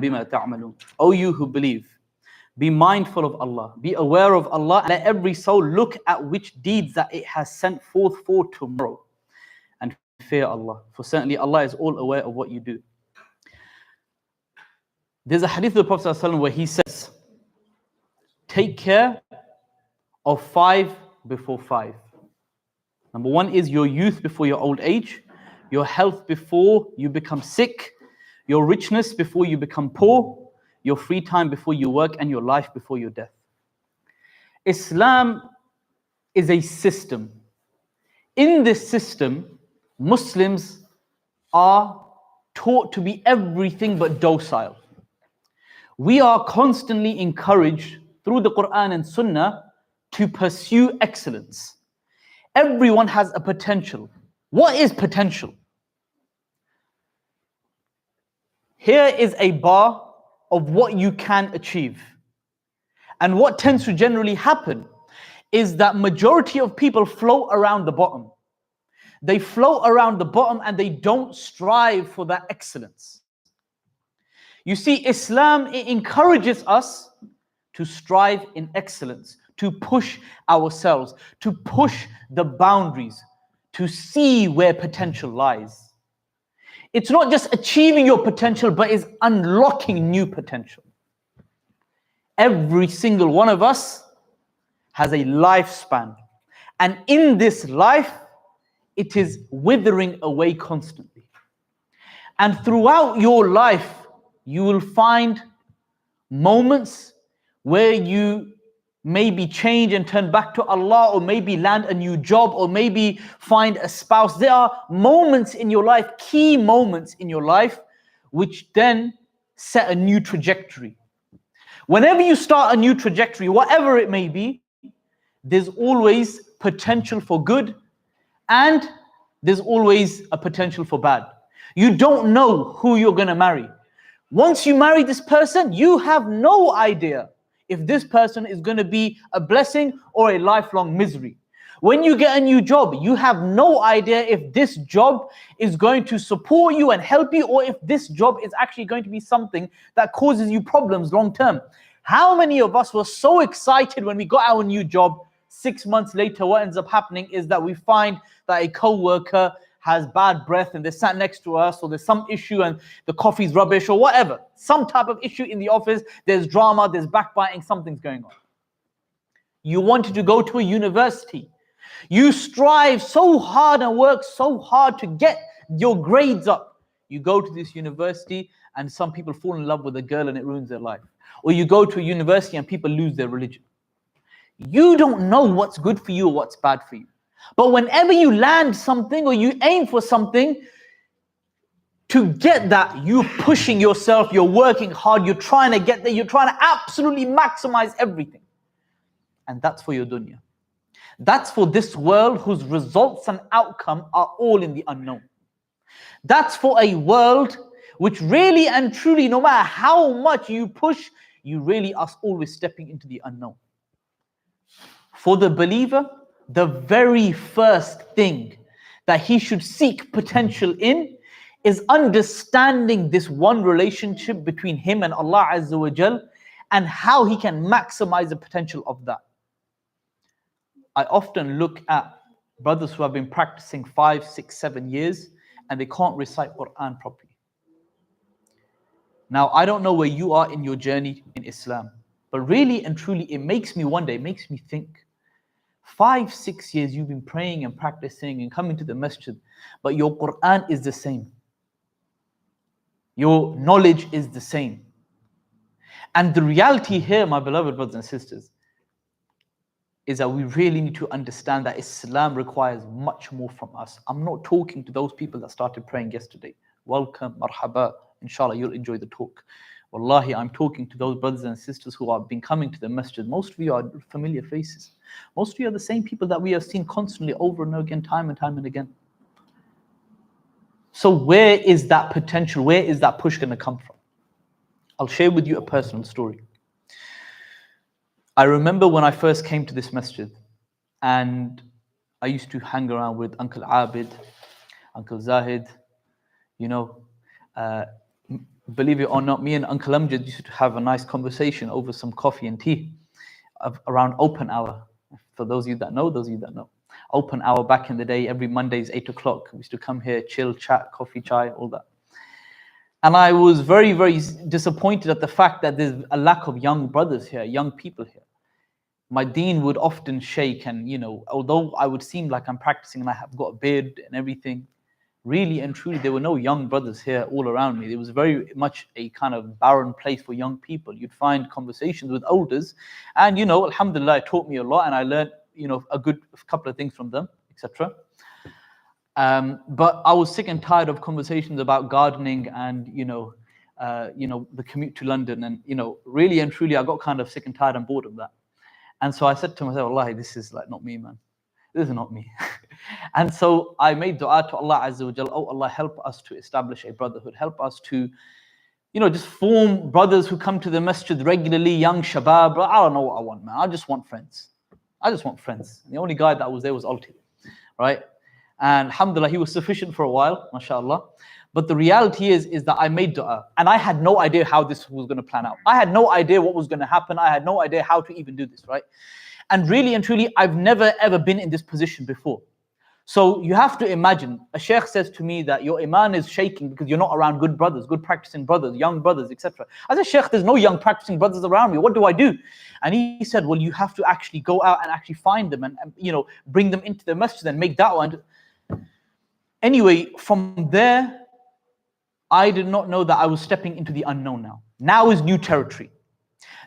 بما تعملون. O you who believe, be mindful of Allah, be aware of Allah, and let every soul look at which deeds that it has sent forth for tomorrow, and fear Allah, for certainly Allah is all aware of what you do. There's a hadith of the Prophet ﷺ where he says, take care of 5 before 5. Number 1 is your youth before your old age, your health before you become sick, your richness before you become poor, your free time before you work, and your life before your death. Islam is a system. In this system, Muslims are taught to be everything but docile. We are constantly encouraged through the Quran and Sunnah to pursue excellence. Everyone has a potential. What is potential? Here is a bar of what you can achieve. And what tends to generally happen is that majority of people float around the bottom. They float around the bottom and they don't strive for that excellence. You see, Islam, it encourages us to strive in excellence, to push ourselves, to push the boundaries, to see where potential lies. It's not just achieving your potential, but it's unlocking new potential. Every single one of us has a lifespan. And in this life, it is withering away constantly. And throughout your life, you will find moments where you maybe change and turn back to Allah, or maybe land a new job, or maybe find a spouse. There are moments in your life, key moments in your life, which then set a new trajectory. Whenever you start a new trajectory, whatever it may be, there's always potential for good, and there's always a potential for bad. You don't know who you're going to marry. Once you marry this person, you have no idea if this person is going to be a blessing or a lifelong misery. When you get a new job, you have no idea if this job is going to support you and help you, or if this job is actually going to be something that causes you problems long term. How many of us were so excited when we got our new job? 6 months later, what ends up happening is that we find that a co-worker has bad breath and they sat next to us, or there's some issue and the coffee's rubbish, or whatever. Some type of issue in the office, there's drama, there's backbiting, something's going on. You wanted to go to a university. You strive so hard and work so hard to get your grades up. You go to this university and some people fall in love with a girl and it ruins their life. Or you go to a university and people lose their religion. You don't know what's good for you or what's bad for you. But whenever you land something or you aim for something, to get that, you're pushing yourself, you're working hard, you're trying to get there, you're trying to absolutely maximize everything. And that's for your dunya. That's for this world whose results and outcome are all in the unknown. That's for a world which really and truly, no matter how much you push, you really are always stepping into the unknown. For the believer, the very first thing that he should seek potential in is understanding this one relationship between him and Allah Azza wa Jal, and how he can maximize the potential of that. I often look at brothers who have been practicing 5, 6, 7 years and they can't recite Quran properly. Now, I don't know where you are in your journey in Islam, but really and truly it makes me wonder, it makes me think. 5, 6 years you've been praying and practicing and coming to the masjid, but your Quran is the same. Your knowledge is the same. And the reality here, my beloved brothers and sisters, is that we really need to understand that Islam requires much more from us. I'm not talking to those people that started praying yesterday. Welcome, marhaba, inshallah you'll enjoy the talk. Wallahi, I'm talking to those brothers and sisters who have been coming to the masjid. Most of you are familiar faces. Most of you are the same people that we have seen constantly over and over again, time and time and again. So where is that potential? Where is that push going to come from? I'll share with you a personal story. I remember when I first came to this masjid, and I used to hang around with Uncle Abid, Uncle Zahid, Believe it or not, me and Uncle Amjad used to have a nice conversation over some coffee and tea around open hour. For those of you that know, open hour back in the day, every Mondays 8 o'clock, we used to come here, chill, chat, coffee, chai, all that. And I was very, very disappointed at the fact that there's a lack of young brothers here, young people here. My deen would often shake, and although I would seem like I'm practicing and I have got a beard and everything, really and truly there were no young brothers here all around me. It was very much a kind of barren place for young people. You'd find conversations with elders, and alhamdulillah, it taught me a lot, and I learned a good couple of things from them, etc. But I was sick and tired of conversations about gardening and the commute to London, and really and truly I got kind of sick and tired and bored of that. And so I said to myself, wallahi, this is like not me, man. This is not me. And so I made dua to Allah Azza wa Jal, oh Allah, help us to establish a brotherhood, help us to just form brothers who come to the masjid regularly, young shabab. I don't know what I want, man. I just want friends. And the only guy that was there was Alti, right? And alhamdulillah, he was sufficient for a while, mashallah. But the reality is that I made dua, and I had no idea how this was going to plan out. I had no idea what was going to happen. I had no idea how to even do this, right? And really and truly, I've never ever been in this position before. So you have to imagine, a sheikh says to me that your iman is shaking because you're not around good brothers, good practicing brothers, young brothers, etc. I said, Sheikh, there's no young practicing brothers around me. What do I do? And he said, well, you have to actually go out and actually find them and bring them into the masjid and make da'wah. Anyway, from there, I did not know that I was stepping into the unknown now. Now is new territory.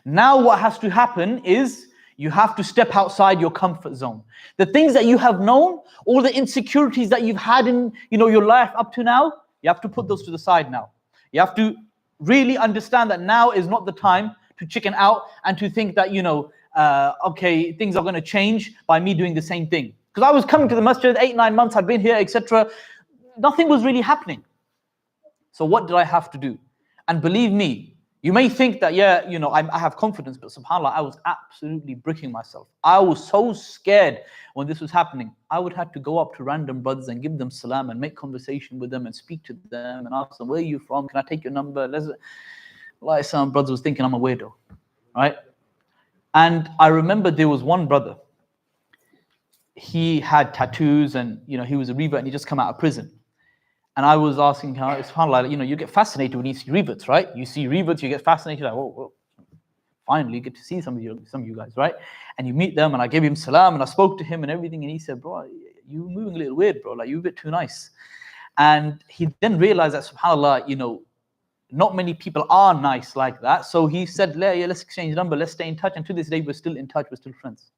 Now what has to happen is you have to step outside your comfort zone. The things that you have known, all the insecurities that you've had in your life up to now, you have to put those to the side now. You have to really understand that now is not the time to chicken out and to think that okay, things are going to change by me doing the same thing. Because I was coming to the masjid 8-9 months, I'd been here, etc. Nothing was really happening. So what did I have to do? And believe me, you may think that, I have confidence, but subhanAllah, I was absolutely bricking myself. I was so scared when this was happening. I would have to go up to random brothers and give them salam and make conversation with them and speak to them and ask them, where are you from? Can I take your number? Like some brothers was thinking I'm a weirdo, right? And I remember there was one brother. He had tattoos and, he was a revert and he just come out of prison. And I was asking her, it's subhanAllah, you get fascinated when you see reverts, right? You see reverts, you get fascinated, like, whoa, finally you get to see some of you guys, right? And you meet them, and I gave him salam, and I spoke to him and everything, and he said, bro, you're moving a little weird, bro, like you're a bit too nice. And he then realized that subhanAllah, not many people are nice like that. So he said, let's exchange number, let's stay in touch. And to this day, we're still in touch, we're still friends.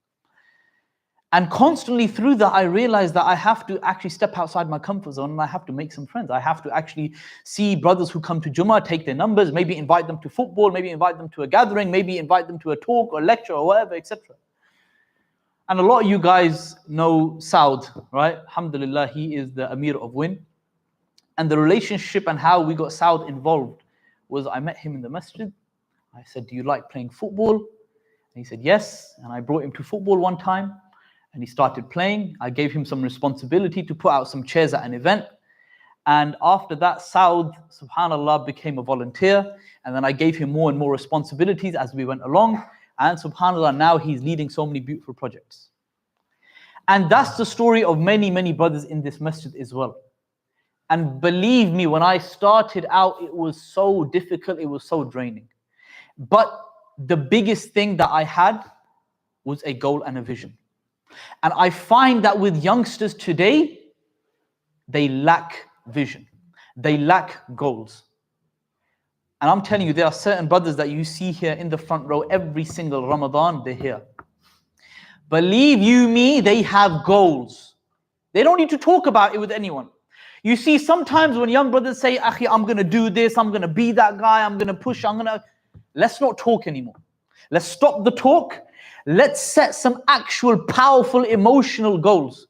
And constantly through that, I realized that I have to actually step outside my comfort zone and I have to make some friends. I have to actually see brothers who come to Jummah, take their numbers, maybe invite them to football, maybe invite them to a gathering, maybe invite them to a talk or lecture or whatever, etc. And a lot of you guys know Saud, right? Alhamdulillah, he is the Amir of Win. And the relationship and how we got Saud involved was I met him in the masjid. I said, do you like playing football? And he said, yes. And I brought him to football one time. And he started playing. I gave him some responsibility to put out some chairs at an event. And after that, Saud, subhanAllah, became a volunteer. And then I gave him more and more responsibilities as we went along. And subhanAllah, now he's leading so many beautiful projects. And that's the story of many, many brothers in this masjid as well. And believe me, when I started out, it was so difficult, it was so draining. But the biggest thing that I had was a goal and a vision. And I find that with youngsters today, they lack vision. They lack goals. And I'm telling you, there are certain brothers that you see here in the front row every single Ramadan, they're here. Believe you me, they have goals. They don't need to talk about it with anyone. You see, sometimes when young brothers say, Akhi, I'm going to do this, I'm going to be that guy, I'm going to push, let's not talk anymore. Let's stop the talk. Let's set some actual powerful emotional goals.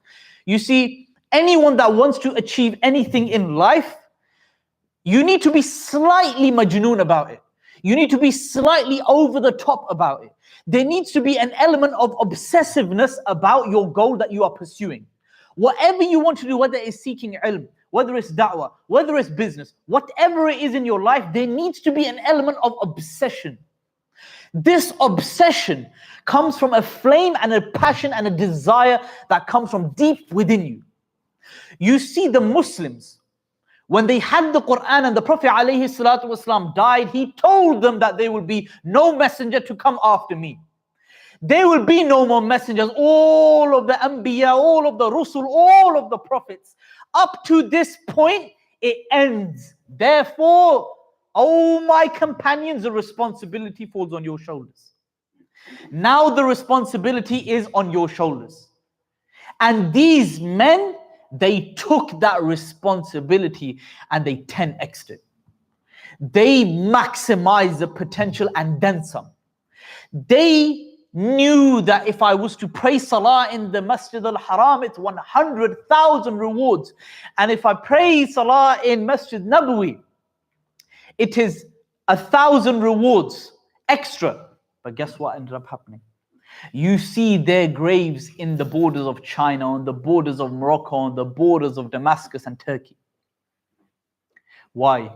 You see, anyone that wants to achieve anything in life, you need to be slightly majnoon about it. You need to be slightly over the top about it. There needs to be an element of obsessiveness about your goal that you are pursuing. Whatever you want to do, whether it's seeking ilm, whether it's da'wah, whether it's business, whatever it is in your life, there needs to be an element of obsession. This obsession comes from a flame and a passion and a desire that comes from deep within you. You see the Muslims, when they had the Quran and the Prophet ﷺ died, he told them that there will be no messenger to come after me. There will be no more messengers. All of the Anbiya, all of the Rusul, all of the prophets. Up to this point, it ends. Therefore, oh my companions, the responsibility falls on your shoulders. Now the responsibility is on your shoulders. And these men, they took that responsibility and they 10x'd it. They maximized the potential and then some. They knew that if I was to pray salah in the Masjid al-Haram, it's 100,000 rewards. And if I pray salah in Masjid Nabawi, it is 1,000 rewards extra. But guess what ended up happening? You see their graves in the borders of China, on the borders of Morocco, on the borders of Damascus and Turkey. Why?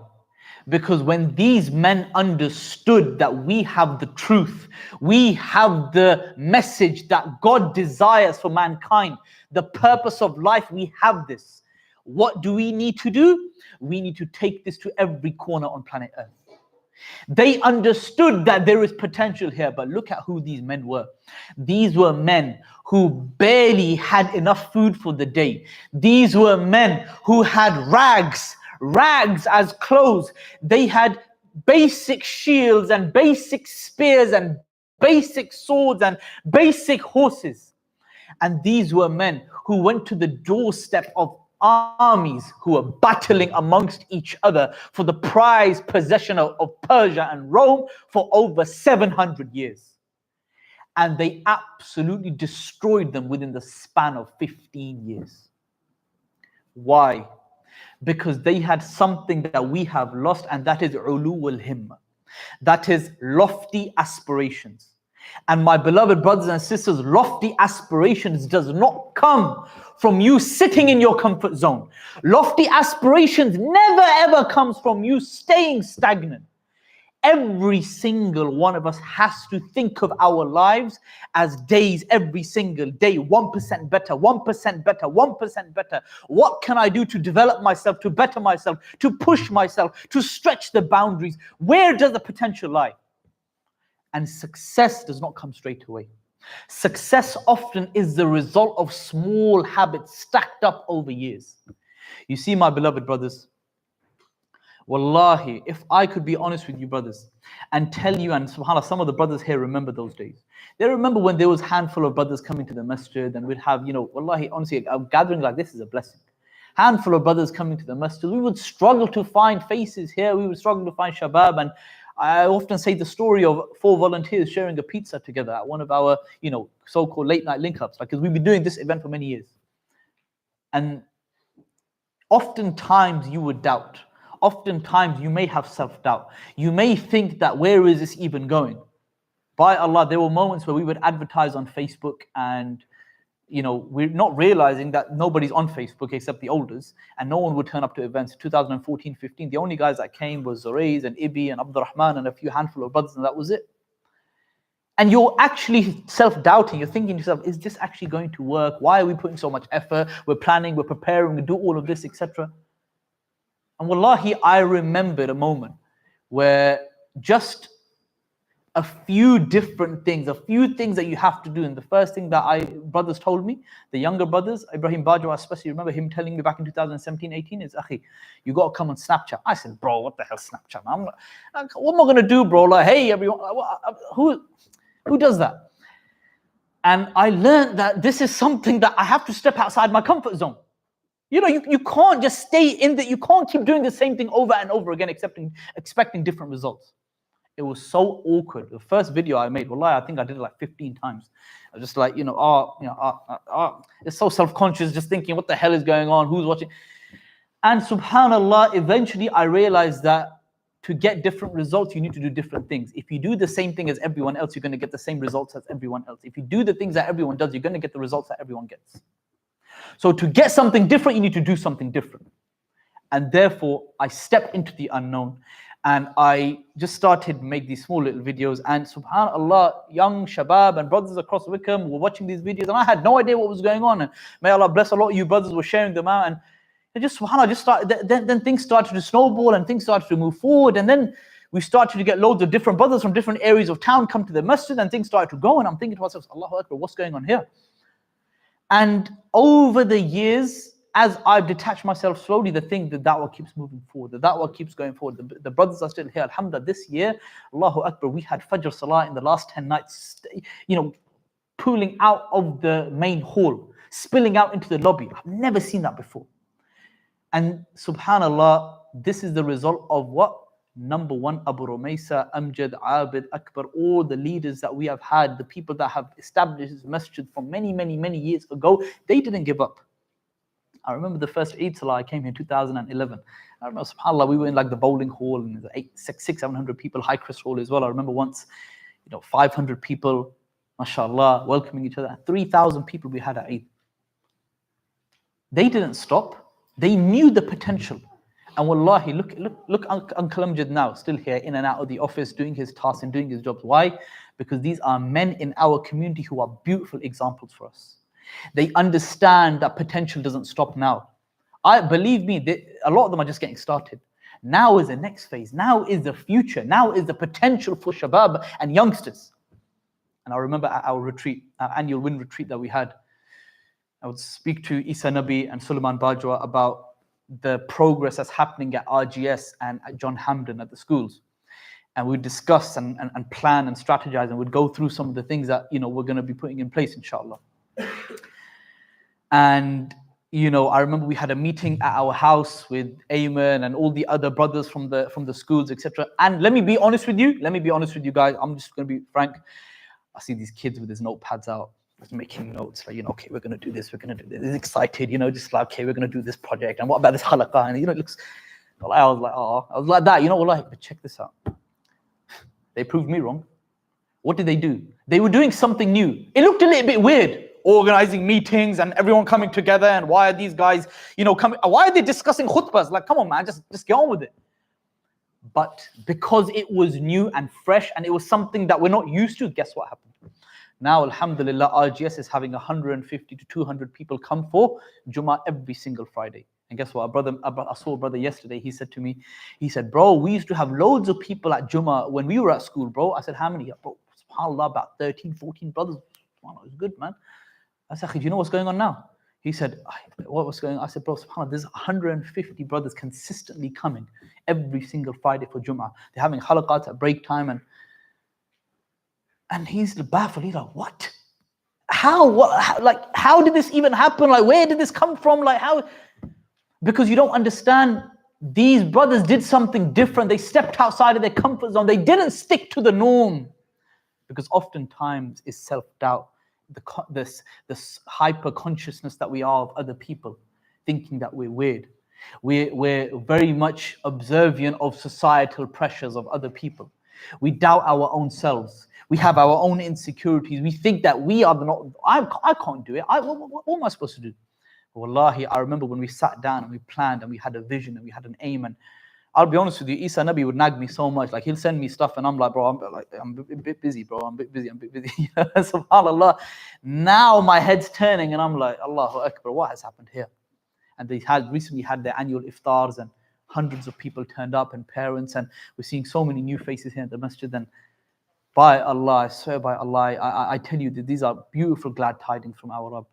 Because when these men understood that we have the truth, we have the message that God desires for mankind, the purpose of life, we have this. What do we need to do? We need to take this to every corner on planet Earth. They understood that there is potential here, but look at who these men were. These were men who barely had enough food for the day. These were men who had rags as clothes. They had basic shields and basic spears and basic swords and basic horses. And these were men who went to the doorstep of armies who were battling amongst each other for the prized possession of Persia and Rome for over 700 years. And they absolutely destroyed them within the span of 15 years. Why? Because they had something that we have lost, and that is ulu al-himma. That is lofty aspirations. And my beloved brothers and sisters, lofty aspirations does not come from you sitting in your comfort zone. Lofty aspirations never ever comes from you staying stagnant. Every single one of us has to think of our lives as days, every single day, 1% better, 1% better, 1% better. What can I do to develop myself, to better myself, to push myself, to stretch the boundaries? Where does the potential lie? And success does not come straight away. Success often is the result of small habits stacked up over years. You see, my beloved brothers, wallahi, if I could be honest with you, brothers, and tell you, and subhanAllah, some of the brothers here remember those days. They remember when there was a handful of brothers coming to the masjid, and we'd have, wallahi, honestly, a gathering like this is a blessing. Handful of brothers coming to the masjid. We would struggle to find faces here. We would struggle to find shabab. And I often say the story of 4 volunteers sharing a pizza together at one of our, so-called late night link-ups, because we've been doing this event for many years. And oftentimes you would doubt. Oftentimes you may have self-doubt. You may think that where is this even going? By Allah, there were moments where we would advertise on Facebook and we're not realizing that nobody's on Facebook except the elders, and no one would turn up to events. 2014-15, the only guys that came was Zoraiz and Ibi and Abdurrahman and a few handful of brothers, and that was it. And you're actually self-doubting. You're thinking to yourself, is this actually going to work? Why are we putting so much effort? We're planning, we're preparing, we do all of this, etc. And wallahi, I remembered a moment where just a few different things, a few things that you have to do. And the first thing that brothers told me, the younger brothers, Ibrahim Bajwa, I especially remember him telling me back in 2017-18 is, Akhi, you got to come on Snapchat. I said, bro, what the hell Snapchat? What am I going to do, bro? Like, hey, everyone, who does that? And I learned that this is something that I have to step outside my comfort zone. You can't just stay in that. You can't keep doing the same thing over and over again, expecting different results. It was so awkward. The first video I made, wallahi, I think I did it like 15 times. I was just like, it's so self-conscious, just thinking, what the hell is going on? Who's watching? And subhanAllah, eventually I realized that to get different results, you need to do different things. If you do the same thing as everyone else, you're going to get the same results as everyone else. If you do the things that everyone does, you're going to get the results that everyone gets. So to get something different, you need to do something different. And therefore, I stepped into the unknown. And I just started to make these small little videos. And subhanAllah, young shabab and brothers across Wickham were watching these videos. And I had no idea what was going on. And may Allah bless a lot of you brothers were sharing them out. And it just, subhanAllah, just started, then things started to snowball and things started to move forward. And then we started to get loads of different brothers from different areas of town come to the masjid, and things started to go. And I'm thinking to myself, Allahu Akbar, what's going on here? And over the years, as I've detached myself slowly, the da'wah keeps moving forward. The da'wah keeps going forward. The brothers are still here. Alhamdulillah, this year, Allahu Akbar, we had Fajr Salah in the last 10 nights, pooling out of the main hall, spilling out into the lobby. I've never seen that before. And subhanAllah, this is the result of what? Number one, Abu Rumaysa, Amjad, Abid, Akbar, all the leaders that we have had, the people that have established this masjid from many, many, many years ago, they didn't give up. I remember the first Eid Salah, I came here in 2011. I remember, subhanAllah, we were in like the bowling hall, and 600-700 people, High Crest Hall as well. I remember once, 500 people, mashallah, welcoming each other. 3,000 people we had at Eid. They didn't stop. They knew the potential. And wallahi, look, Uncle Amjad now, still here, in and out of the office, doing his tasks and doing his jobs. Why? Because these are men in our community who are beautiful examples for us. They understand that potential doesn't stop now. Believe me, a lot of them are just getting started. Now is the next phase. Now is the future. Now is the potential for shabab and youngsters. And I remember at our retreat, our annual wind retreat that we had, I would speak to Isa Nabi and Sulaiman Bajwa about the progress that's happening at RGS and at John Hampden at the schools. And we'd discuss and plan and strategize, and we'd go through some of the things that we're going to be putting in place, inshallah. And I remember we had a meeting at our house with Ayman and all the other brothers from the schools, etc. And let me be honest with you guys, I'm just going to be frank. I see these kids with these notepads out, just making notes, like, okay, we're going to do this, we're going to do this. He's excited, just like, okay, we're going to do this project. And what about this halaqah? And, it looks, I was like that, but check this out. They proved me wrong. What did they do? They were doing something new. It looked a little bit weird, organizing meetings and everyone coming together. And why are these guys, coming? Why are they discussing khutbahs? Like, come on, man, just get on with it. But because it was new and fresh and it was something that we're not used to, guess what happened? Now, alhamdulillah, RGS is having 150 to 200 people come for Jummah every single Friday. And guess what? I saw a brother yesterday. He said to me, bro, we used to have loads of people at Jummah when we were at school, bro. I said, how many? Bro, subhanAllah, about 13, 14 brothers. SubhanAllah, it's good, man. I said, do you know what's going on now? He said, what was going on? I said, bro, subhanAllah, there's 150 brothers consistently coming every single Friday for Jummah. They're having halaqats at break time. And he's baffled. He's like, what? How? What? How did this even happen? Like, where did this come from? Like, how? Because you don't understand, these brothers did something different. They stepped outside of their comfort zone. They didn't stick to the norm. Because oftentimes it's self-doubt, this hyper-consciousness that we are of other people, thinking that we're weird. We're very much observant of societal pressures of other people. We doubt our own selves. We have our own insecurities. We think that we are I can't do it. What am I supposed to do? Wallahi, I remember when we sat down and we planned and we had a vision and we had an aim. And I'll be honest with you, Isa Nabi would nag me so much. Like, he'll send me stuff and I'm like, bro, I'm a bit busy, bro. I'm a bit busy. SubhanAllah. Now my head's turning and I'm like, Allahu Akbar, what has happened here? And they had recently had their annual iftars and hundreds of people turned up and parents, and we're seeing so many new faces here at the masjid. And by Allah, I swear by Allah, I tell you that these are beautiful glad tidings from our Rabb,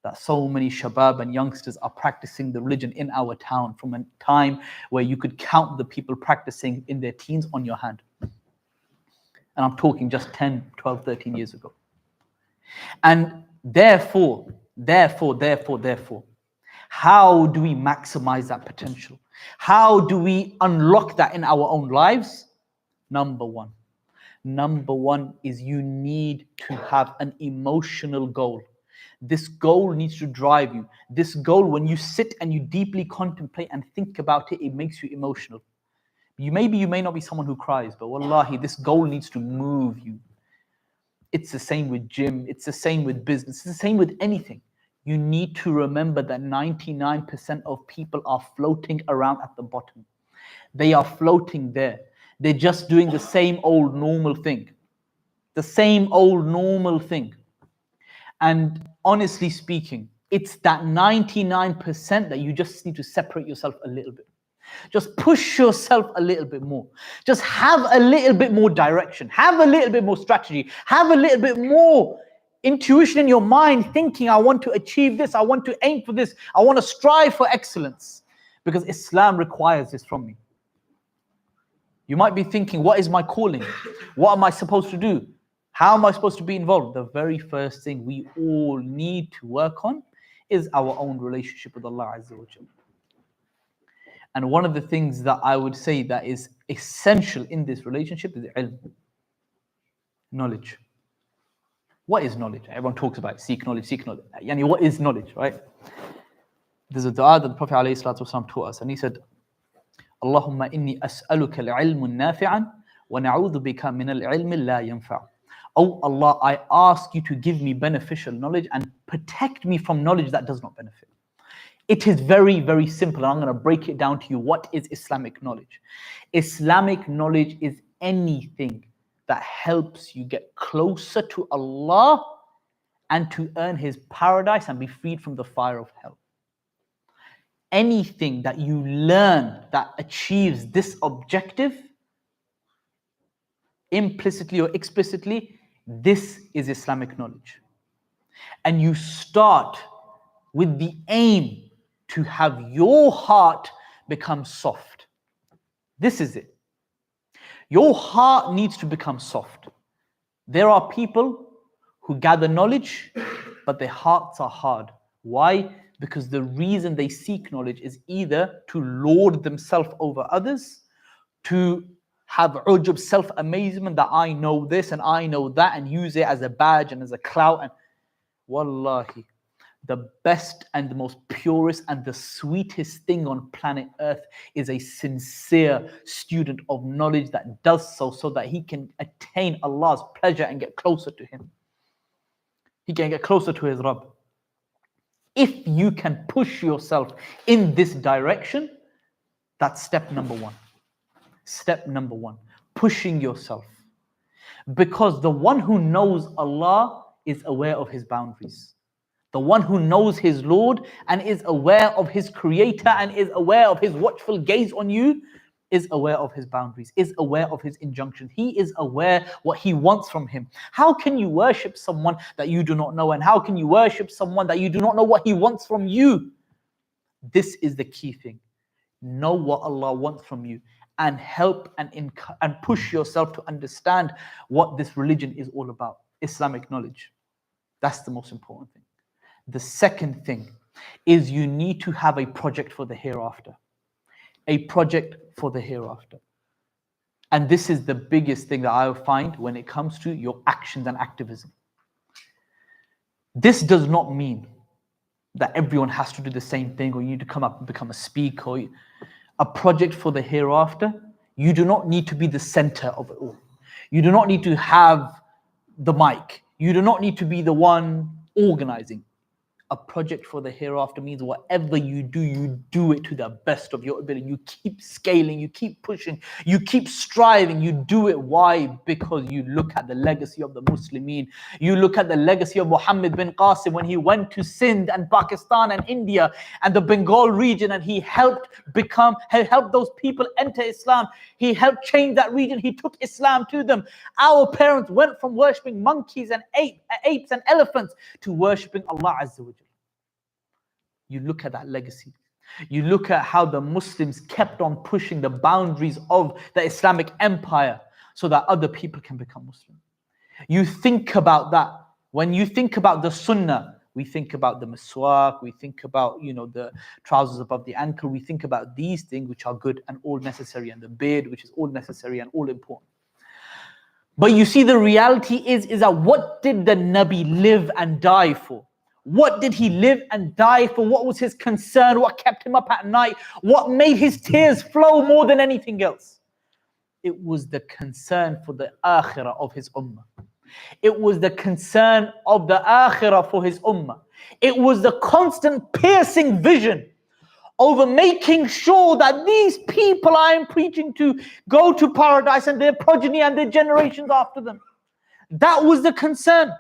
that so many shabab and youngsters are practicing the religion in our town from a time where you could count the people practicing in their teens on your hand. And I'm talking just 10, 12, 13 years ago. And therefore, how do we maximize that potential? How do we unlock that in our own lives? Number one is you need to have an emotional goal. This goal needs to drive you. This goal, when you sit and you deeply contemplate and think about it, it makes you emotional. You may not be someone who cries, but wallahi, this goal needs to move you. It's the same with gym. It's the same with business. It's the same with anything. you need to remember that 99% of people are floating around at the bottom. They are floating there. They're just doing the same old normal thing. The same old normal thing. And honestly speaking, it's that 99% that you just need to separate yourself a little bit. Just push yourself a little bit more. Just have a little bit more direction. Have a little bit more strategy. Have a little bit more intuition in your mind, thinking, I want to achieve this. I want to aim for this. I want to strive for excellence. Because Islam requires this from me. You might be thinking, what is my calling? What am I supposed to do? How am I supposed to be involved? The very first thing we all need to work on is our own relationship with Allah Azza wa Jalla. And one of the things that I would say that is essential in this relationship is ilm, knowledge. What is knowledge? Everyone talks about it. Seek knowledge, seek knowledge. Yani, what is knowledge, right? There's a dua that the Prophet ﷺ taught us, and he said, Allahumma inni as'aluka al-ilmu nafi'an wa na'udhu bika min al-ilmi la yanfa'. Oh Allah, I ask you to give me beneficial knowledge and protect me from knowledge that does not benefit. It is very, very simple. And I'm going to break it down to you. What is Islamic knowledge? Islamic knowledge is anything that helps you get closer to Allah and to earn His paradise and be freed from the fire of hell. Anything that you learn that achieves this objective, implicitly or explicitly, this is Islamic knowledge. And you start with the aim to have your heart become soft. This is it. Your heart needs to become soft. There are people who gather knowledge, but their hearts are hard. Why? Because the reason they seek knowledge is either to lord themselves over others, to have ujub, self-amazement that I know this and I know that, and use it as a badge and as a clout. And wallahi, the best and the most purest and the sweetest thing on planet Earth is a sincere student of knowledge that does so that he can attain Allah's pleasure and get closer to Him. He can get closer to his Rabb. If you can push yourself in this direction, that's step number one. Step number one, pushing yourself. Because the one who knows Allah is aware of His boundaries. The one who knows his Lord and is aware of his Creator and is aware of His watchful gaze on you is aware of His boundaries, is aware of His injunctions. He is aware what He wants from him. How can you worship someone that you do not know? And how can you worship someone that you do not know what He wants from you? This is the key thing. Know what Allah wants from you and help and push yourself to understand what this religion is all about. Islamic knowledge. That's the most important thing. The second thing is you need to have a project for the hereafter. A project for the hereafter. And this is the biggest thing that I find when it comes to your actions and activism. This does not mean that everyone has to do the same thing or you need to come up and become a speaker. A project for the hereafter, you do not need to be the center of it all. You do not need to have the mic. You do not need to be the one organizing. A project for the hereafter means whatever you do it to the best of your ability. You keep scaling, you keep pushing, you keep striving, you do it. Why? Because you look at the legacy of the Muslimin. You look at the legacy of Muhammad bin Qasim when he went to Sindh and Pakistan and India and the Bengal region, and he helped those people enter Islam. He helped change that region. He took Islam to them. Our parents went from worshipping monkeys and apes and elephants to worshipping Allah Azza wa Jalla. You look at that legacy. You look at how the Muslims kept on pushing the boundaries of the Islamic empire so that other people can become Muslim. You think about that. When you think about the Sunnah, we think about the miswak, we think about, the trousers above the ankle, we think about these things which are good and all necessary, and the beard which is all necessary and all important. But you see, the reality is that what did the Nabi live and die for? What did he live and die for? What was his concern? What kept him up at night? What made his tears flow more than anything else? It was the concern for the akhirah of his ummah. It was the concern of the akhirah for his ummah. It was the constant piercing vision over making sure that these people I am preaching to go to paradise and their progeny and their generations after them. That was the concern.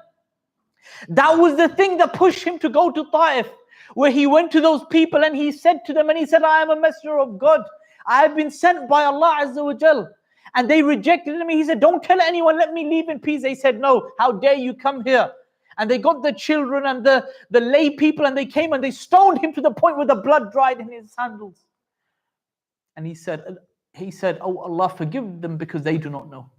That was the thing that pushed him to go to Taif, where he went to those people and he said to them, I am a messenger of God. I have been sent by Allah Azza wa Jal. And they rejected him. He said, don't tell anyone, let me leave in peace. They said, no, how dare you come here? And they got the children and the lay people and they came and they stoned him to the point where the blood dried in his sandals. And he said, oh Allah, forgive them because they do not know.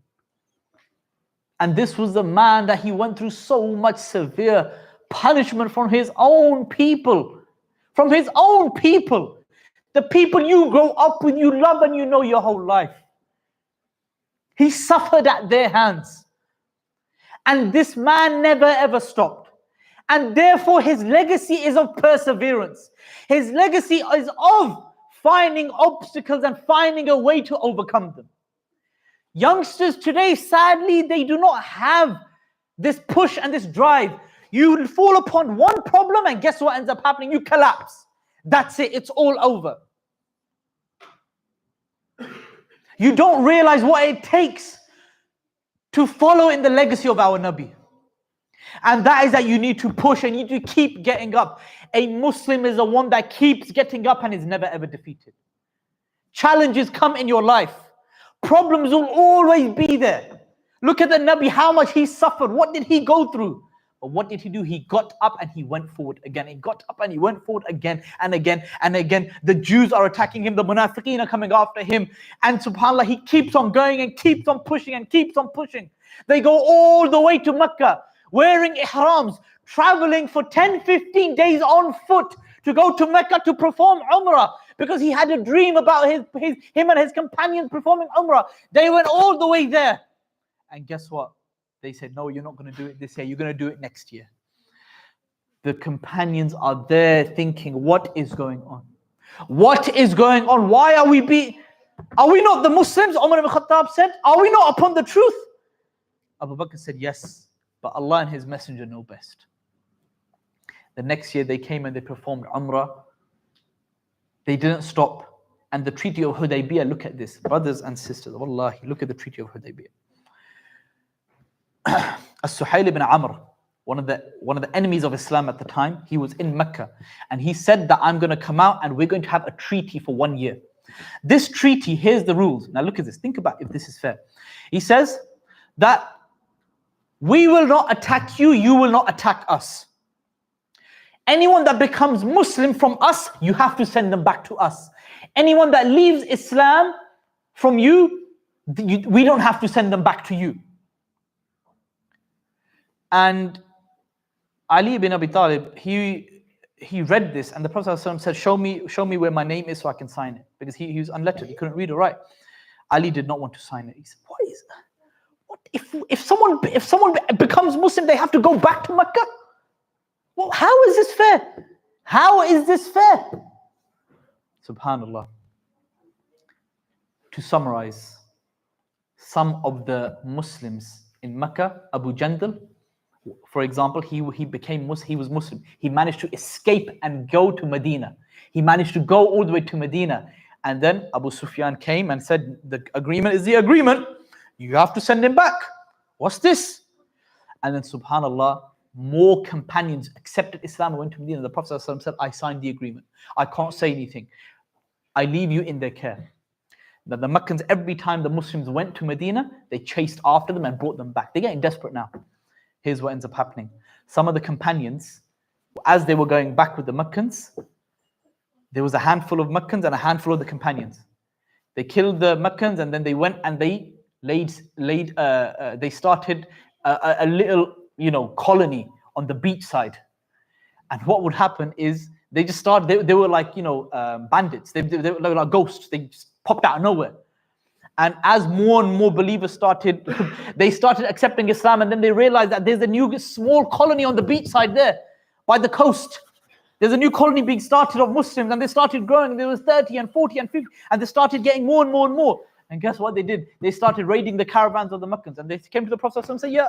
And this was the man that he went through so much severe punishment from his own people. From his own people. The people you grow up with, you love and you know your whole life. He suffered at their hands. And this man never ever stopped. And therefore his legacy is of perseverance. His legacy is of finding obstacles and finding a way to overcome them. Youngsters today, sadly, they do not have this push and this drive. You fall upon one problem and guess what ends up happening? You collapse. That's it. It's all over. You don't realize what it takes to follow in the legacy of our Nabi. And that is that you need to push and you need to keep getting up. A Muslim is the one that keeps getting up and is never ever defeated. Challenges come in your life. Problems will always be there. Look at the Nabi, how much he suffered. What did he go through? But what did he do? He got up and he went forward again. He got up and he went forward again and again and again. The Jews are attacking him. The Munafiqeen are coming after him. And subhanAllah, he keeps on going and keeps on pushing and keeps on pushing. They go all the way to Mecca, wearing ihrams, traveling for 10, 15 days on foot to go to Mecca to perform Umrah. Because he had a dream about him and his companions performing Umrah. They went all the way there. And guess what? They said, no, you're not going to do it this year. You're going to do it next year. The companions are there thinking, what is going on? What is going on? Why are we Are we not the Muslims? Umar ibn Khattab said, are we not upon the truth? Abu Bakr said, yes, but Allah and His Messenger know best. The next year they came and they performed Umrah. They didn't stop. And the Treaty of Hudaybiyah, look at this. Brothers and sisters, wallahi, look at the Treaty of Hudaybiyah. As-Suhail ibn Amr, one of the enemies of Islam at the time, he was in Mecca. And he said that I'm going to come out and we're going to have a treaty for 1 year. This treaty, here's the rules. Now look at this. Think about if this is fair. He says that we will not attack you, you will not attack us. Anyone that becomes Muslim from us, you have to send them back to us. Anyone that leaves Islam from you, we don't have to send them back to you. And Ali ibn Abi Talib, he read this, and the Prophet ﷺ said, show me where my name is so I can sign it. Because he was unlettered, he couldn't read or write. Ali did not want to sign it. He said, what if someone becomes Muslim, they have to go back to Mecca? Well, how is this fair? How is this fair? Subhanallah. To summarize, some of the Muslims in Mecca, Abu Jandal, for example, he became Muslim, he was Muslim. He managed to escape and go to Medina. He managed to go all the way to Medina. And then Abu Sufyan came and said, the agreement is the agreement. You have to send him back. What's this? And then subhanallah, more companions accepted Islam and went to Medina. The Prophet ﷺ said, I signed the agreement. I can't say anything. I leave you in their care. That the Meccans, every time the Muslims went to Medina, they chased after them and brought them back. They're getting desperate now. Here's what ends up happening. Some of the companions, as they were going back with the Meccans, there was a handful of Meccans and a handful of the companions. They killed the Meccans and then they went and they started a little, colony on the beach side. And what would happen is they just started, they were like, bandits. They were like ghosts. They just popped out of nowhere. And as more and more believers started accepting Islam, and then they realized that there's a new small colony on the beach side there, by the coast. There's a new colony being started of Muslims, and they started growing. There was 30 and 40 and 50, and they started getting more and more and more. And guess what they did? They started raiding the caravans of the Meccans, and they came to the Prophet and said, "Yeah,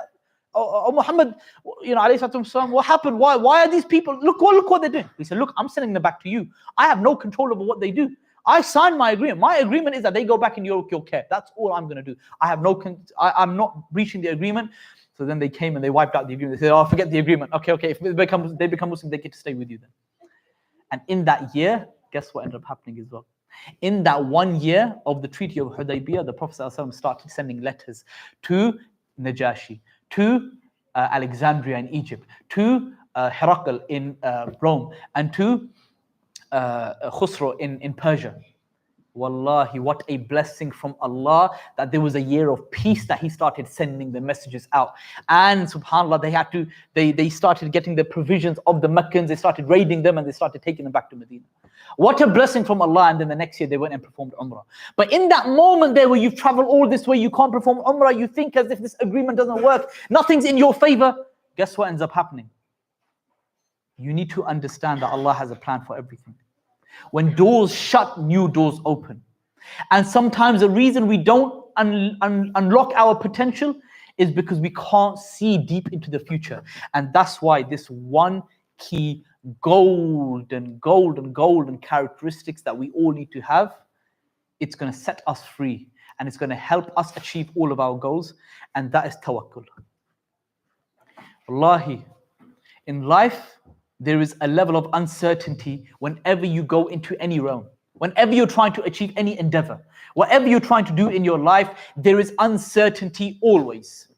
oh Muhammad, alayhi salatu wasalam, what happened? Why are these people? Look what they're doing. He said, look, I'm sending them back to you. I have no control over what they do. I signed my agreement. My agreement is that they go back in your care. That's all I'm going to do. I'm not breaching the agreement. So then they came and they wiped out the agreement. They said, oh, forget the agreement. Okay. If they become Muslim, they get to stay with you then. And in that year, guess what ended up happening as well? In that 1 year of the Treaty of Hudaybiyah, the Prophet ﷺ started sending letters to Najashi, to Alexandria in Egypt, to Herakl in Rome, and to Khusro in Persia. Wallahi, what a blessing from Allah that there was a year of peace that He started sending the messages out. And subhanAllah, they started getting the provisions of the Meccans, they started raiding them and they started taking them back to Medina. What a blessing from Allah. And then the next year they went and performed Umrah. But in that moment there where you've traveled all this way, you can't perform Umrah, you think as if this agreement doesn't work, nothing's in your favor. Guess what ends up happening? You need to understand that Allah has a plan for everything. When doors shut, new doors open. And sometimes the reason we don't unlock our potential is because we can't see deep into the future. And that's why this one key golden characteristics that we all need to have, it's going to set us free and it's going to help us achieve all of our goals, and that is tawakkul. Wallahi, in life, there is a level of uncertainty whenever you go into any realm. Whenever you're trying to achieve any endeavor, whatever you're trying to do in your life, there is uncertainty always.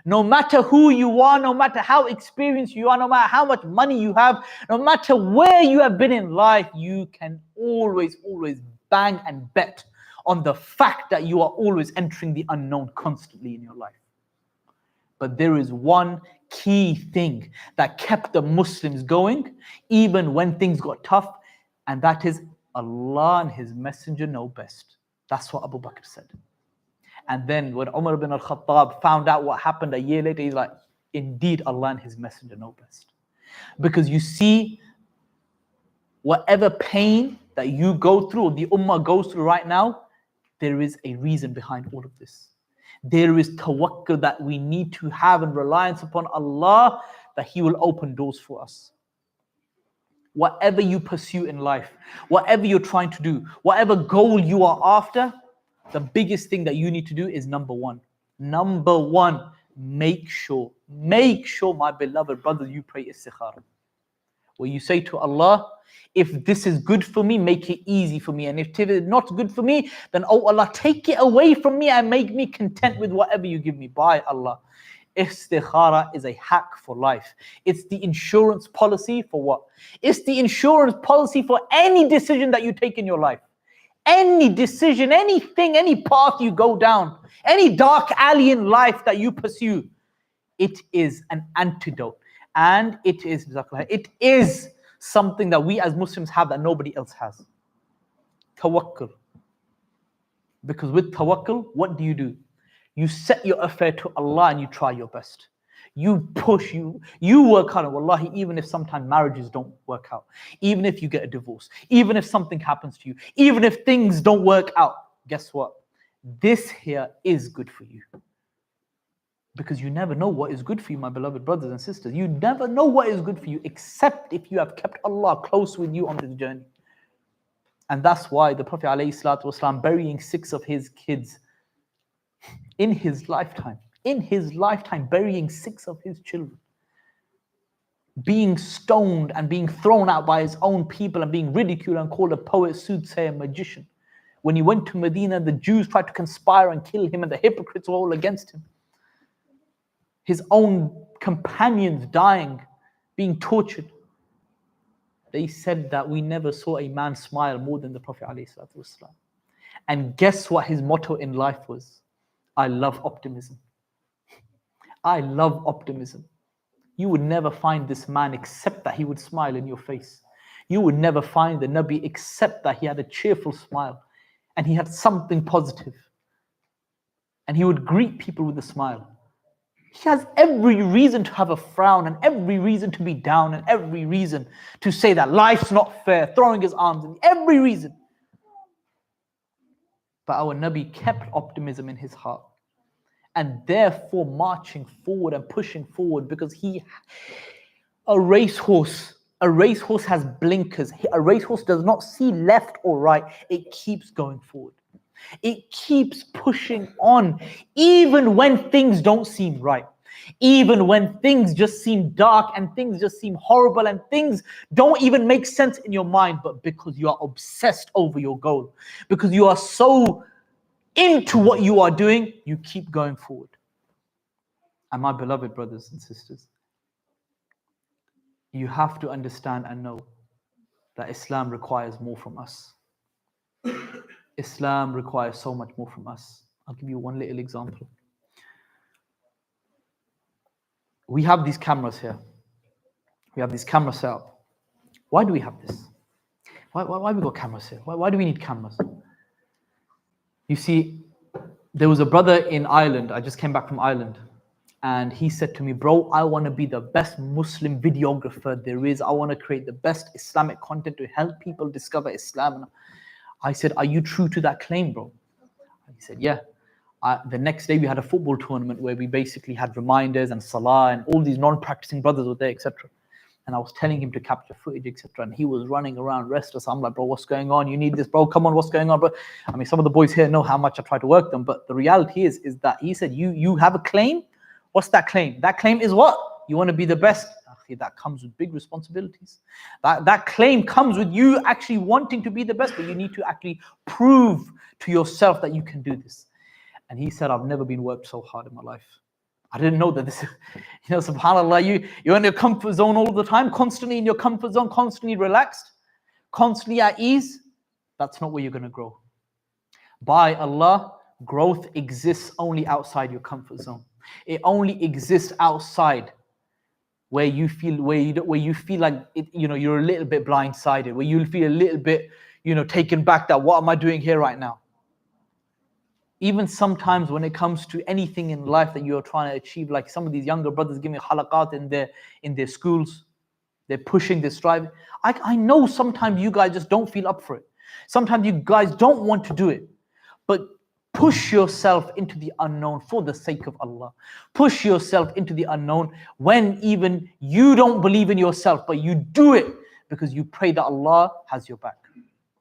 No matter who you are, no matter how experienced you are, no matter how much money you have, no matter where you have been in life, you can always bang and bet on the fact that you are always entering the unknown constantly in your life. But there is one key thing that kept the Muslims going even when things got tough, and that is Allah and His Messenger know best. That's what Abu Bakr said. And then when Umar ibn al-Khattab found out what happened a year later, he's like, indeed Allah and His Messenger know best. Because you see, whatever pain that you go through, or the Ummah goes through right now, there is a reason behind all of this. There is tawakkul that we need to have and reliance upon Allah, that He will open doors for us. Whatever you pursue in life, whatever you're trying to do, whatever goal you are after, the biggest thing that you need to do is number one, make sure, my beloved brothers, you pray istikhara. Where you say to Allah, if this is good for me, make it easy for me. And if it is not good for me, then oh Allah, take it away from me and make me content with whatever you give me. By Allah. Istikhara is a hack for life. It's the insurance policy for what? It's the insurance policy for any decision that you take in your life. Any decision, anything, any path you go down, any dark alley in life that you pursue, it is an antidote. And it is something that we as Muslims have that nobody else has. Tawakkul. Because with tawakkul, what do? You set your affair to Allah and you try your best. You push, you work hard. Wallahi, even if sometimes marriages don't work out, even if you get a divorce, even if something happens to you, even if things don't work out, guess what? This here is good for you. Because you never know what is good for you, my beloved brothers and sisters. You never know what is good for you, except if you have kept Allah close with you on this journey. And that's why the Prophet ﷺ, burying 6 of his kids in his lifetime, burying 6 of his children, being stoned and being thrown out by his own people and being ridiculed and called a poet, soothsayer, magician. When he went to Medina, the Jews tried to conspire and kill him, and the hypocrites were all against him. His own companions dying, being tortured. They said that we never saw a man smile more than the Prophet ﷺ. And guess what his motto in life was? I love optimism. I love optimism. You would never find this man except that he would smile in your face. You would never find the Nabi except that he had a cheerful smile and he had something positive. And he would greet people with a smile. He has every reason to have a frown and every reason to be down and every reason to say that life's not fair, throwing his arms in, every reason. But our Nabi kept optimism in his heart. and therefore marching forward and pushing forward, because a racehorse has blinkers. A racehorse does not see left or right. It keeps going forward. It keeps pushing on, even when things don't seem right. Even when things just seem dark and things just seem horrible and things don't even make sense in your mind, but because you are obsessed over your goal, because you are so into what you are doing, you keep going forward. And my beloved brothers and sisters, you have to understand and know that Islam requires more from us. Islam requires so much more from us. I'll give you one little example. We have these cameras here. We have these cameras set up. Why do we have this? Why we got cameras here? Why do we need cameras? You see, there was a brother in Ireland. I just came back from Ireland. And he said to me, bro, I want to be the best Muslim videographer there is. I want to create the best Islamic content to help people discover Islam. And I said, are you true to that claim, bro? And he said, yeah. The next day we had a football tournament where we basically had reminders and salah and all these non-practicing brothers were there, etc. And I was telling him to capture footage, etc. And he was running around restless. I'm like, bro, what's going on? You need this, bro. Come on, what's going on, bro? I mean, some of the boys here know how much I try to work them, but the reality is that he said, you have a claim? What's that claim? That claim is what? You want to be the best? That comes with big responsibilities. That claim comes with you actually wanting to be the best, but you need to actually prove to yourself that you can do this. And he said, I've never been worked so hard in my life. I didn't know that this, subhanAllah, you're in your comfort zone all the time, constantly in your comfort zone, constantly relaxed, constantly at ease. That's not where you're going to grow. By Allah, growth exists only outside your comfort zone. It only exists outside where you feel like you're a little bit blindsided, where you feel a little bit taken back that what am I doing here right now? Even sometimes when it comes to anything in life that you're trying to achieve, like some of these younger brothers give me halaqat in their schools, they're pushing, they're striving. I know sometimes you guys just don't feel up for it. Sometimes you guys don't want to do it. But push yourself into the unknown for the sake of Allah. Push yourself into the unknown when even you don't believe in yourself, but you do it because you pray that Allah has your back.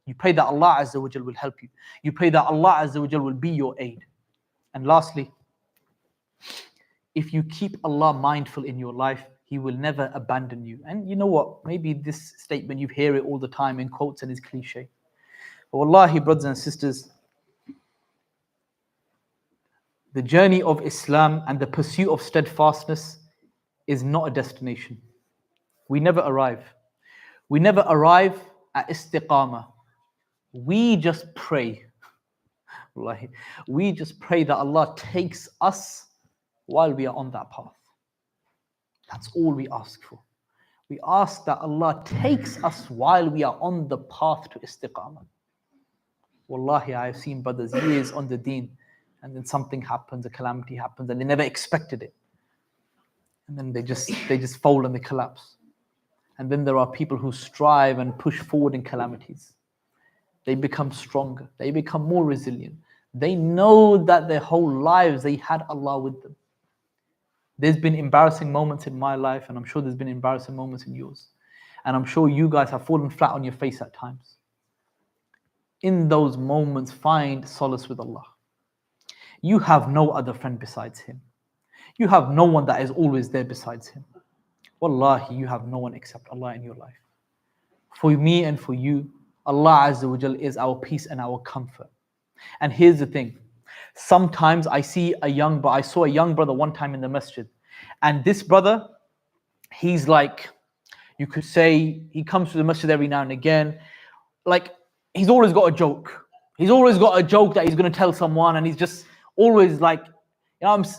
You pray that Allah Azza wa Jal will help you. You pray that Allah Azza wa Jal will be your aid. And lastly, if you keep Allah mindful in your life, He will never abandon you. And you know what? Maybe this statement, you hear it all the time in quotes and is cliche. But wallahi, brothers and sisters, the journey of Islam and the pursuit of steadfastness is not a destination. We never arrive. We never arrive at istiqamah. We just pray. Wallahi, we just pray that Allah takes us while we are on that path. That's all we ask for. We ask that Allah takes us while we are on the path to istiqamah. Wallahi, I have seen brothers years on the deen, and then something happens, a calamity happens, and they never expected it. And then they just fall and they collapse. And then there are people who strive and push forward in calamities. They become stronger. They become more resilient. They know that their whole lives they had Allah with them. There's been embarrassing moments in my life, and I'm sure there's been embarrassing moments in yours. And I'm sure you guys have fallen flat on your face at times. In those moments, find solace with Allah. You have no other friend besides Him. You have no one that is always there besides Him. Wallahi, you have no one except Allah in your life. For me and for you, Allah Azza wa Jal is our peace and our comfort. And here's the thing. Sometimes I saw a young brother one time in the masjid. And this brother, he's like, you could say, he comes to the masjid every now and again. Like, he's always got a joke. He's always got a joke that he's going to tell someone. And he's just always like,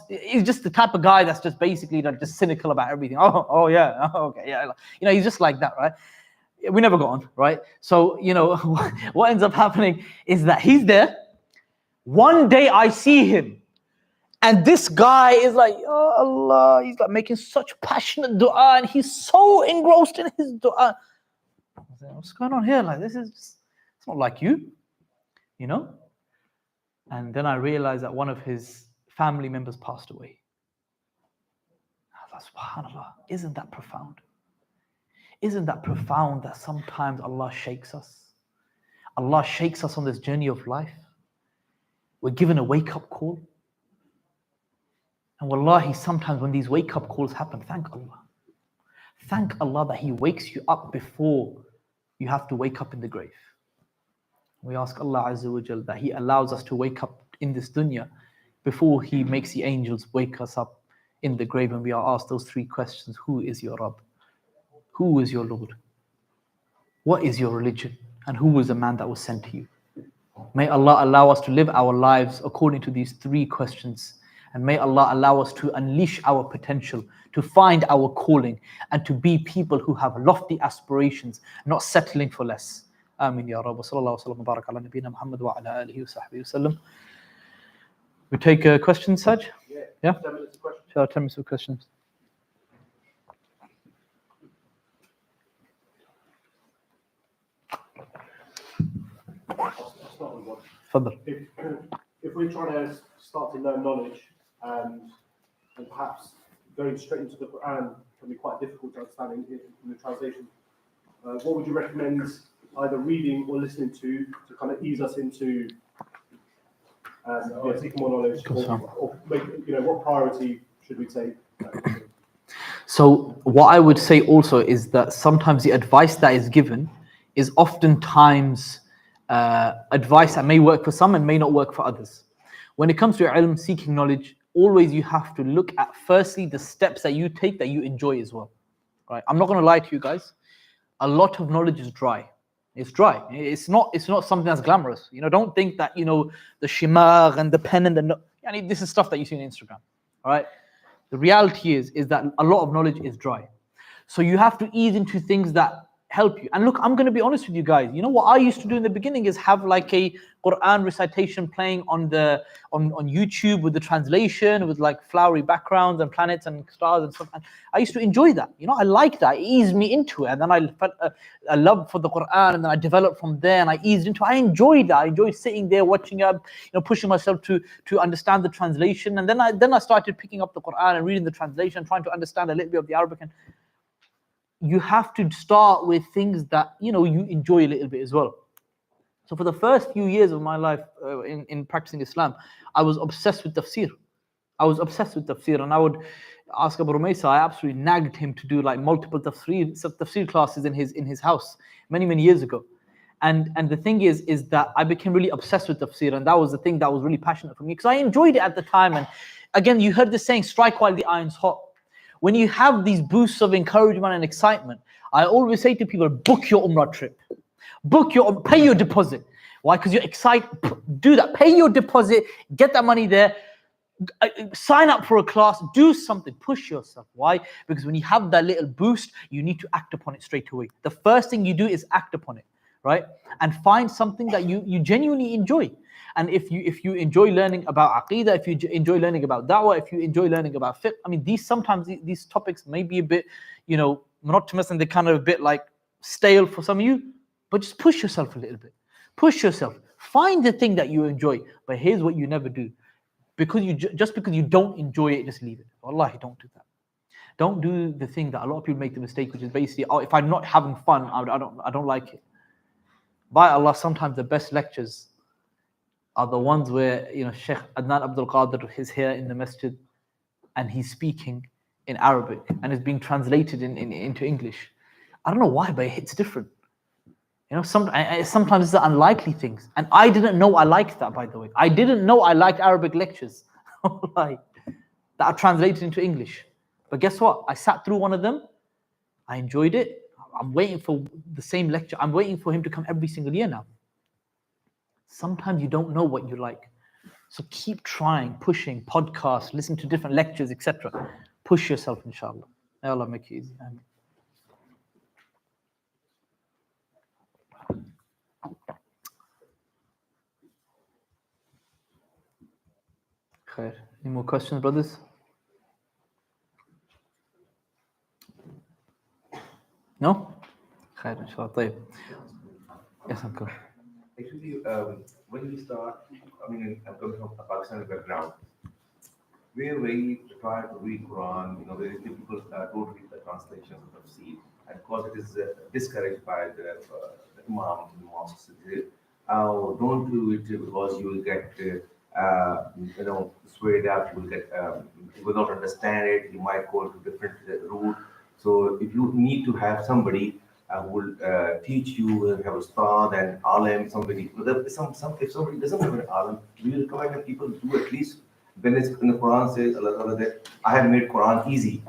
he's just the type of guy that's just basically like just cynical about everything. Oh yeah, okay, yeah. He's just like that, right? We never got on, right? So, what ends up happening is that he's there. One day I see him, and this guy is like, oh Allah, he's like making such passionate dua, and he's so engrossed in his dua. I was like, what's going on here? Like, it's not like you. And then I realized that one of his family members passed away. SubhanAllah, isn't that profound? Isn't that profound that sometimes Allah shakes us? Allah shakes us on this journey of life. We're given a wake-up call. And wallahi, sometimes when these wake-up calls happen, thank Allah. Thank Allah that He wakes you up before you have to wake up in the grave. We ask Allah Azza wa Jal that He allows us to wake up in this dunya before He makes the angels wake us up in the grave, and we are asked those three questions. Who is your Rabb? Who is your Lord? What is your religion? And who was the man that was sent to you? May Allah allow us to live our lives according to these three questions. And may Allah allow us to unleash our potential, to find our calling, and to be people who have lofty aspirations, not settling for less. Ameen ya Rabb. Sallallahu alaihi wa sallam. Ala nabina Muhammad wa ala alihi wa sahbihi wa sallam. We take a question, Saj? Yeah? 10 minutes of questions. Sure, 10 minutes of questions. I'll start with one. Fadl. If we're trying to start to learn knowledge and perhaps going straight into the Quran can be quite difficult to understand in the translation, what would you recommend either reading or listening to kind of ease us into seeking more knowledge, or make, what priority should we take? So what I would say also is that sometimes the advice that is given is oftentimes advice that may work for some and may not work for others. When it comes to ilm, seeking knowledge, always you have to look at firstly the steps that you take that you enjoy as well. Right? I'm not going to lie to you guys. A lot of knowledge is dry. It's dry. It's not something that's glamorous. Don't think that the shimagh and the pen and the this is stuff that you see on Instagram. All right. The reality is that a lot of knowledge is dry. So you have to ease into things that help you. And look, I'm going to be honest with you guys. What I used to do in the beginning is have like a Quran recitation playing on YouTube with the translation, with like flowery backgrounds and planets and stars and stuff. And I used to enjoy that. I liked that. It eased me into it. And then I felt a love for the Quran, and then I developed from there, and I eased into it. I enjoyed that. I enjoyed sitting there watching pushing myself to understand the translation. And then I started picking up the Quran and reading the translation, trying to understand a little bit of the Arabic. And you have to start with things that you enjoy a little bit as well. So for the first few years of my life in practicing Islam, I was obsessed with tafsir. And I would ask Abu Rumaysa. I absolutely nagged him to do like multiple tafsir classes in his house many years ago. And the thing is that I became really obsessed with tafsir, and that was the thing that was really passionate for me because I enjoyed it at the time. And again, you heard the saying, strike while the iron's hot. When you have these boosts of encouragement and excitement, I always say to people, book your Umrah trip. Pay your deposit. Why? Because you're excited. Do that. Pay your deposit. Get that money there. Sign up for a class. Do something. Push yourself. Why? Because when you have that little boost, you need to act upon it straight away. The first thing you do is act upon it, right? And find something that you genuinely enjoy. And if you enjoy learning about aqeedah, if you enjoy learning about da'wah, if you enjoy learning about fiqh, these topics may be a bit, monotonous, and they're kind of a bit like stale for some of you, but just push yourself a little bit. Push yourself. Find the thing that you enjoy. But here's what you never do. Because you don't enjoy it, just leave it. Wallahi, don't do that. Don't do the thing that a lot of people make the mistake, which is basically, if I'm not having fun, I don't like it. By Allah, sometimes the best lectures are the ones where Sheikh Adnan Abdul Qadir is here in the masjid and he's speaking in Arabic and it's being translated into English. I don't know why, but it's different. Sometimes it's the unlikely things. And I didn't know I liked that, by the way. I didn't know I liked Arabic lectures that are translated into English. But guess what? I sat through one of them. I enjoyed it. I'm waiting for the same lecture. I'm waiting for him to come every single year now. Sometimes you don't know what you like. So keep trying, pushing, podcasts, listen to different lectures, etc. Push yourself, inshallah. May Allah make it easy. Amen. Khair. Any more questions, brothers? No? Khair, inshallah. طيب. Yes, uncle. Actually, when we start, I'm coming from a Pakistani background. where we try to read Quran, very few people don't read the translations of tafsir, and of course it is discouraged by the imam in the mosques. Don't do it because you will get, swayed up. You will get, you will not understand it. You might go to different route. So if you need to have somebody who will teach you, have a ustad and alim, somebody. If somebody doesn't have an alim, we recommend that people do at least. When it's in the Quran says Allah Ta'ala that I have made Quran easy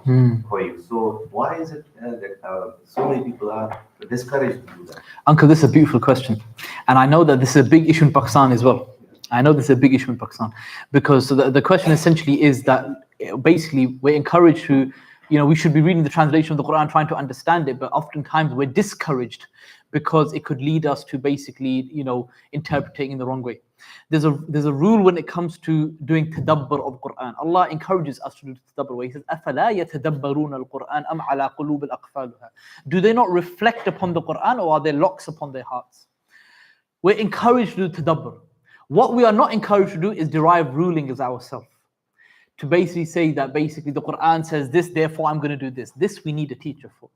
for you. So why is it that so many people are discouraged to do that? Uncle, this is a beautiful question. And I know that this is a big issue in Pakistan as well. I know this is a big issue in Pakistan. Because the question essentially is that basically we're encouraged to, we should be reading the translation of the Quran, trying to understand it, but oftentimes we're discouraged because it could lead us to basically, interpreting in the wrong way. There's a rule when it comes to doing tadabbur of Quran. Allah encourages us to do tadabbur. He says, أَفَلَا يَتَدَبَّرُونَ الْقُرْآنَ أَمْ عَلَى قُلُوبٍ أَقْفَالُهَا. Do they not reflect upon the Quran, or are there locks upon their hearts? We're encouraged to do tadabbur. What we are not encouraged to do is derive rulings ourselves. To basically say that basically the Quran says this, therefore I'm going to do this. This we need a teacher for.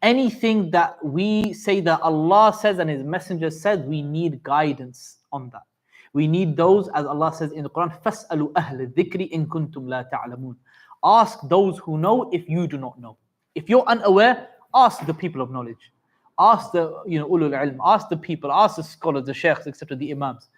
Anything that we say that Allah says and His Messenger said, we need guidance on that. We need those, as Allah says in the Quran, فَاسْأَلُوا أَهْلَ الذِّكْرِ إِن كُنْتُمْ لَا تَعْلَمُونَ. Ask those who know if you do not know. If you're unaware, ask the people of knowledge. Ask the ulul ilm, ask the people, ask the scholars, the sheikhs, etc., the imams.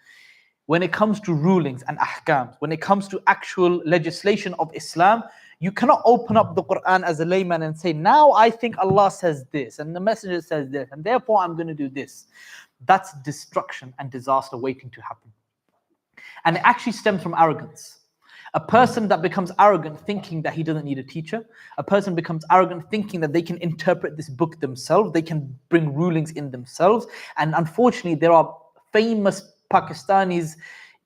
When it comes to rulings and ahkams, when it comes to actual legislation of Islam, you cannot open up the Quran as a layman and say, now I think Allah says this and the Messenger says this and therefore I'm going to do this. That's destruction and disaster waiting to happen. And it actually stems from arrogance. A person that becomes arrogant thinking that he doesn't need a teacher, a person becomes arrogant thinking that they can interpret this book themselves, they can bring rulings in themselves. And unfortunately, there are famous Pakistanis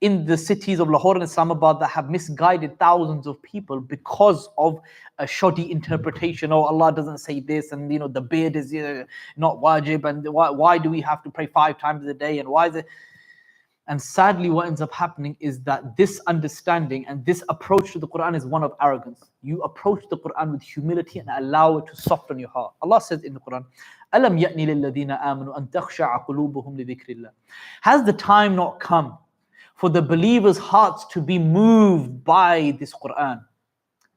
in the cities of Lahore and Islamabad that have misguided thousands of people because of a shoddy interpretation. Oh, Allah doesn't say this, and the beard is not wajib, and why do we have to pray 5 times a day, and why is it? And sadly, what ends up happening is that this understanding and this approach to the Quran is one of arrogance. You approach the Quran with humility and allow it to soften your heart. Allah says in the Quran, أَلَمْ يَأْنِ لِلَّذِينَ آمَنُوا أَن تَخْشَعَ قُلُوبُهُمْ لِذِكْرِ اللَّهِ. Has the time not come for the believers' hearts to be moved by this Quran?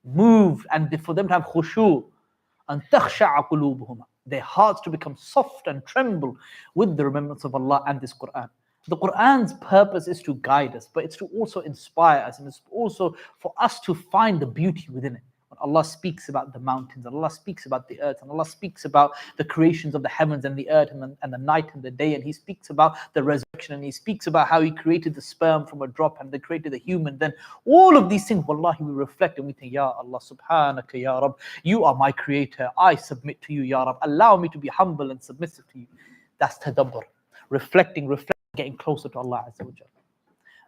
Moved, and for them to have khushu. أَن تَخْشَعَ قُلُوبُهُمْ. Their hearts to become soft and tremble with the remembrance of Allah and this Quran. The Quran's purpose is to guide us, but it's to also inspire us, and it's also for us to find the beauty within it. When Allah speaks about the mountains, Allah speaks about the earth, and Allah speaks about the creations of the heavens and the earth and the night and the day, and He speaks about the resurrection, and He speaks about how He created the sperm from a drop and He created the human. Then all of these things, wallahi, we reflect and we think, Ya Allah, subhanaka Ya Rab, You are my creator, I submit to You, Ya Rab, allow me to be humble and submissive to You. That's tadabbur, reflecting, getting closer to Allah Azza wa Jalla.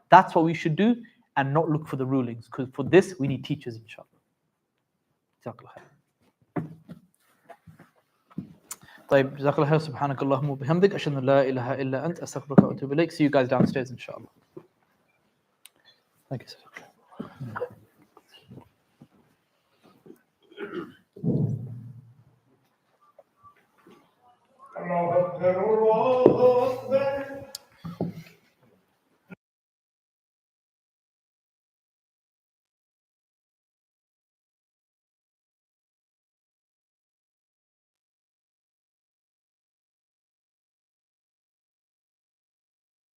That's what we should do, and not look for the rulings, because for this we need teachers, inshallah. طيب جزاك الله خير سبحانك اللهم وبحمدك أشهد أن لا إله إلا أنت أستغفرك وأتوب إليك. See you guys downstairs inshallah. Thank you.